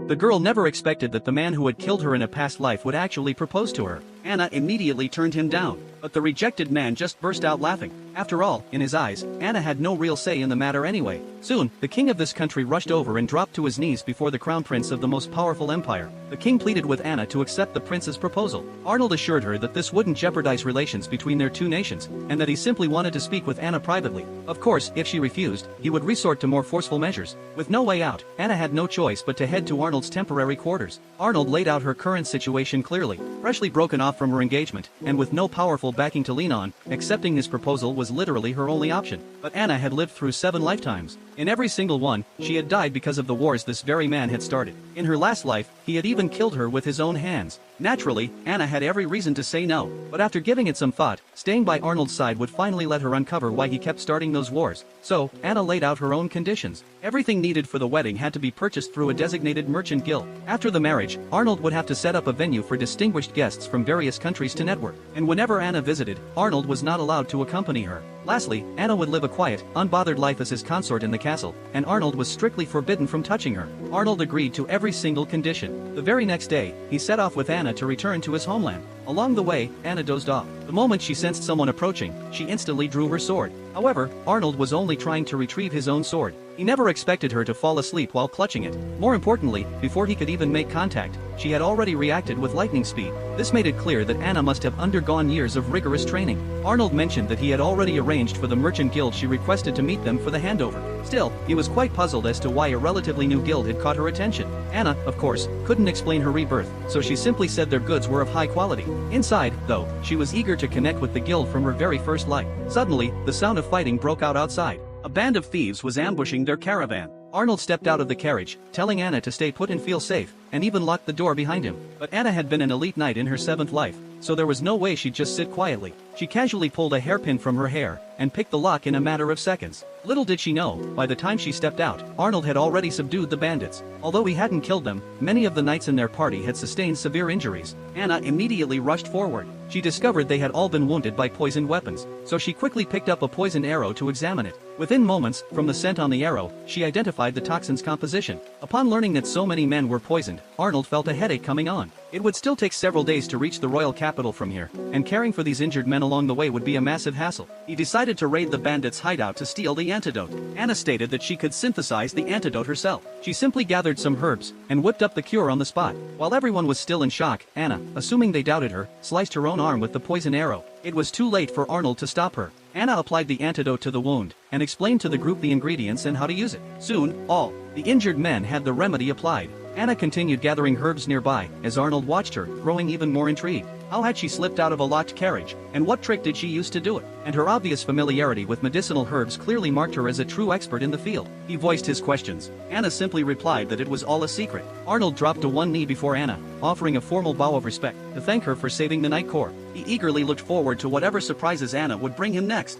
The girl never expected that the man who had killed her in a past life would actually propose to her. Anna immediately turned him down, but the rejected man just burst out laughing. After all, in his eyes, Anna had no real say in the matter anyway. Soon, the king of this country rushed over and dropped to his knees before the crown prince of the most powerful empire. The king pleaded with Anna to accept the prince's proposal. Arnold assured her that this wouldn't jeopardize relations between their two nations, and that he simply wanted to speak with Anna privately. Of course, if she refused, he would resort to more forceful measures. With no way out, Anna had no choice but to head to Arnold's temporary quarters. Arnold laid out her current situation clearly. Freshly broken off from her engagement, and with no powerful backing to lean on, accepting his proposal was literally her only option. But Anna had lived through 7 lifetimes. In every single one, she had died because of the wars this very man had started. In her last life, he had even killed her with his own hands. Naturally, Anna had every reason to say no, but after giving it some thought, staying by Arnold's side would finally let her uncover why he kept starting those wars. So, Anna laid out her own conditions. Everything needed for the wedding had to be purchased through a designated merchant guild. After the marriage, Arnold would have to set up a venue for distinguished guests from various countries to network, and whenever Anna visited, Arnold was not allowed to accompany her. Lastly, Anna would live a quiet, unbothered life as his consort in the castle, and Arnold was strictly forbidden from touching her. Arnold agreed to every single condition. The very next day, he set off with Anna to return to his homeland. Along the way, Anna dozed off. The moment she sensed someone approaching, she instantly drew her sword. However, Arnold was only trying to retrieve his own sword. He never expected her to fall asleep while clutching it. More importantly, before he could even make contact, she had already reacted with lightning speed. This made it clear that Anna must have undergone years of rigorous training. Arnold mentioned that he had already arranged for the merchant guild she requested to meet them for the handover. Still, he was quite puzzled as to why a relatively new guild had caught her attention. Anna, of course, couldn't explain her rebirth, so she simply said their goods were of high quality. Inside, though, she was eager to connect with the guild from her very first light. Suddenly, the sound of fighting broke out outside. A band of thieves was ambushing their caravan. Arnold stepped out of the carriage, telling Anna to stay put and feel safe, and even locked the door behind him. But Anna had been an elite knight in her 7th life, so there was no way she'd just sit quietly. She casually pulled a hairpin from her hair, and picked the lock in a matter of seconds. Little did she know, by the time she stepped out, Arnold had already subdued the bandits. Although he hadn't killed them, many of the knights in their party had sustained severe injuries. Anna immediately rushed forward. She discovered they had all been wounded by poisoned weapons, so she quickly picked up a poisoned arrow to examine it. Within moments, from the scent on the arrow, she identified the toxin's composition. Upon learning that so many men were poisoned, Arnold felt a headache coming on. It would still take several days to reach the royal capital from here, and caring for these injured men along the way would be a massive hassle. He decided to raid the bandits' hideout to steal the antidote. Anna stated that she could synthesize the antidote herself. She simply gathered some herbs, and whipped up the cure on the spot. While everyone was still in shock, Anna, assuming they doubted her, sliced her own arm with the poison arrow. It was too late for Arnold to stop her. Anna applied the antidote to the wound, and explained to the group the ingredients and how to use it. Soon, all the injured men had the remedy applied. Anna continued gathering herbs nearby, as Arnold watched her, growing even more intrigued. How had she slipped out of a locked carriage, and what trick did she use to do it? And her obvious familiarity with medicinal herbs clearly marked her as a true expert in the field. He voiced his questions. Anna simply replied that it was all a secret. Arnold dropped to one knee before Anna, offering a formal bow of respect, to thank her for saving the Night Corps. He eagerly looked forward to whatever surprises Anna would bring him next.